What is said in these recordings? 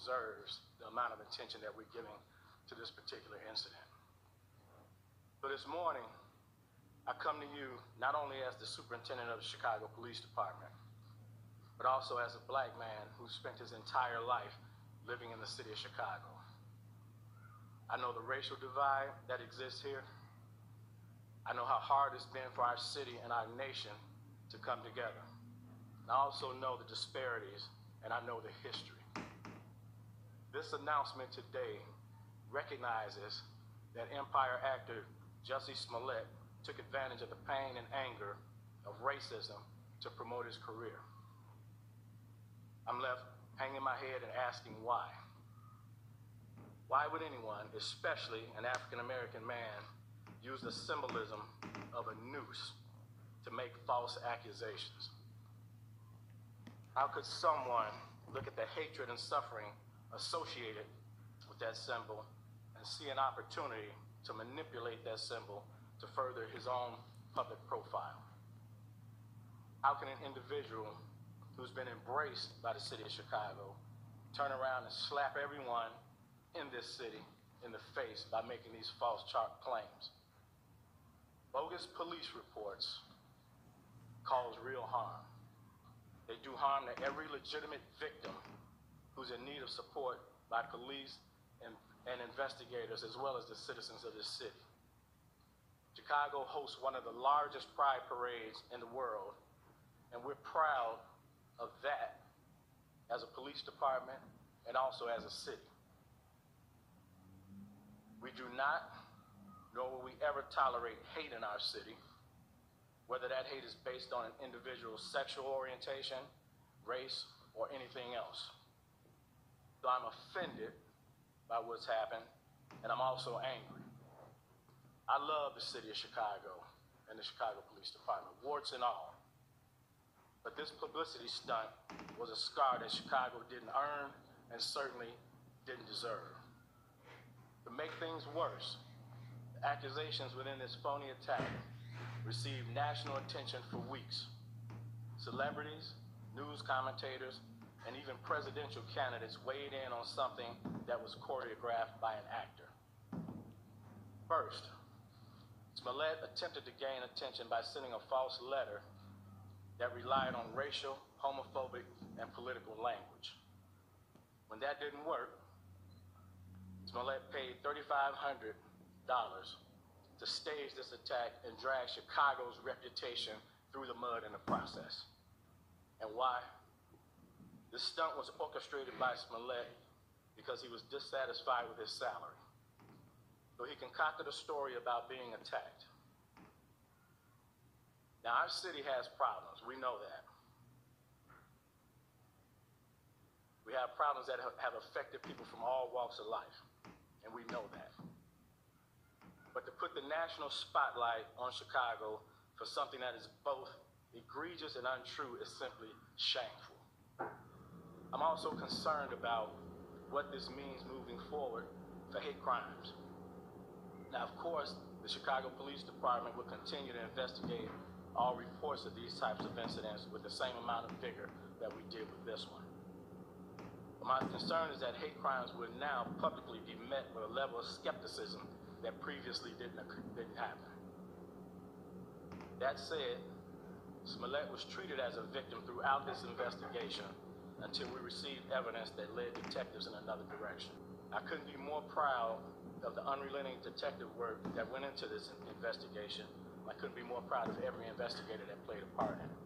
deserves the amount of attention that we're giving to this particular incident. So this morning, I come to you not only as the superintendent of the Chicago Police Department, but also as a black man who spent his entire life living in the city of Chicago. I know the racial divide that exists here. I know how hard it's been for our city and our nation to come together. And I also know the disparities, and I know the history. This announcement today recognizes that Empire actor Jussie Smollett took advantage of the pain and anger of racism to promote his career. I'm left hanging my head and asking why. Why would anyone, especially an African-American man, use the symbolism of a noose to make false accusations? How could someone look at the hatred and suffering associated with that symbol and see an opportunity to manipulate that symbol to further his own public profile? How can an individual who's been embraced by the city of Chicago turn around and slap everyone in this city in the face by making these false claims? Bogus police reports cause real harm. They do harm to every legitimate victim who's in need of support by police and investigators, as well as the citizens of this city. Chicago hosts one of the largest pride parades in the world, and we're proud of that as a police department and also as a city. We do not, nor will we ever tolerate hate in our city, whether that hate is based on an individual's sexual orientation, race, or anything else. So I'm offended by what's happened, and I'm also angry. I love the city of Chicago and the Chicago Police Department, warts and all. But this publicity stunt was a scar that Chicago didn't earn and certainly didn't deserve. To make things worse, the accusations within this phony attack received national attention for weeks. Celebrities, news commentators, and even presidential candidates weighed in on something that was choreographed by an actor. First, Smollett attempted to gain attention by sending a false letter that relied on racial, homophobic, and political language. When that didn't work, Smollett paid $3,500 to stage this attack and drag Chicago's reputation through the mud in the process. And why? This stunt was orchestrated by Smollett because he was dissatisfied with his salary. So he concocted a story about being attacked. Now, our city has problems. We know that. We have problems that have affected people from all walks of life, and we know that. But to put the national spotlight on Chicago for something that is both egregious and untrue is simply shameful. I'm also concerned about what this means moving forward for hate crimes. Now, of course, the Chicago Police Department will continue to investigate all reports of these types of incidents with the same amount of vigor that we did with this one. But my concern is that hate crimes would now publicly be met with a level of skepticism that previously didn't happen. That said, Smollett was treated as a victim throughout this investigation until we received evidence that led detectives in another direction. I couldn't be more proud of the unrelenting detective work that went into this investigation. I couldn't be more proud of every investigator that played a part in it.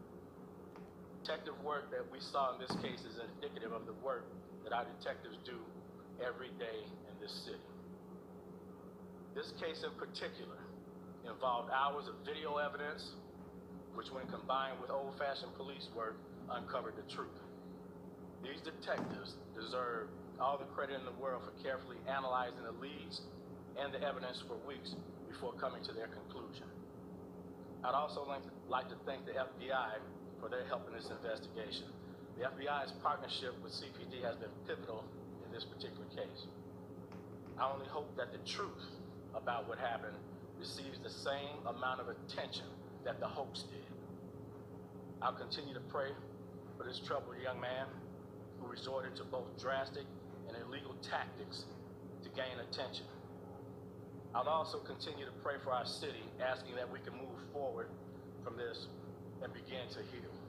Detective work that we saw in this case is indicative of the work that our detectives do every day in this city. This case in particular involved hours of video evidence, which when combined with old-fashioned police work, uncovered the truth. These detectives deserve all the credit in the world for carefully analyzing the leads and the evidence for weeks before coming to their conclusion. I'd also like to thank the FBI for their help in this investigation. The FBI's partnership with CPD has been pivotal in this particular case. I only hope that the truth about what happened receives the same amount of attention that the hoax did. I'll continue to pray for this troubled young man who resorted to both drastic and illegal tactics to gain attention. I'll also continue to pray for our city, asking that we can move forward from this and begin to heal.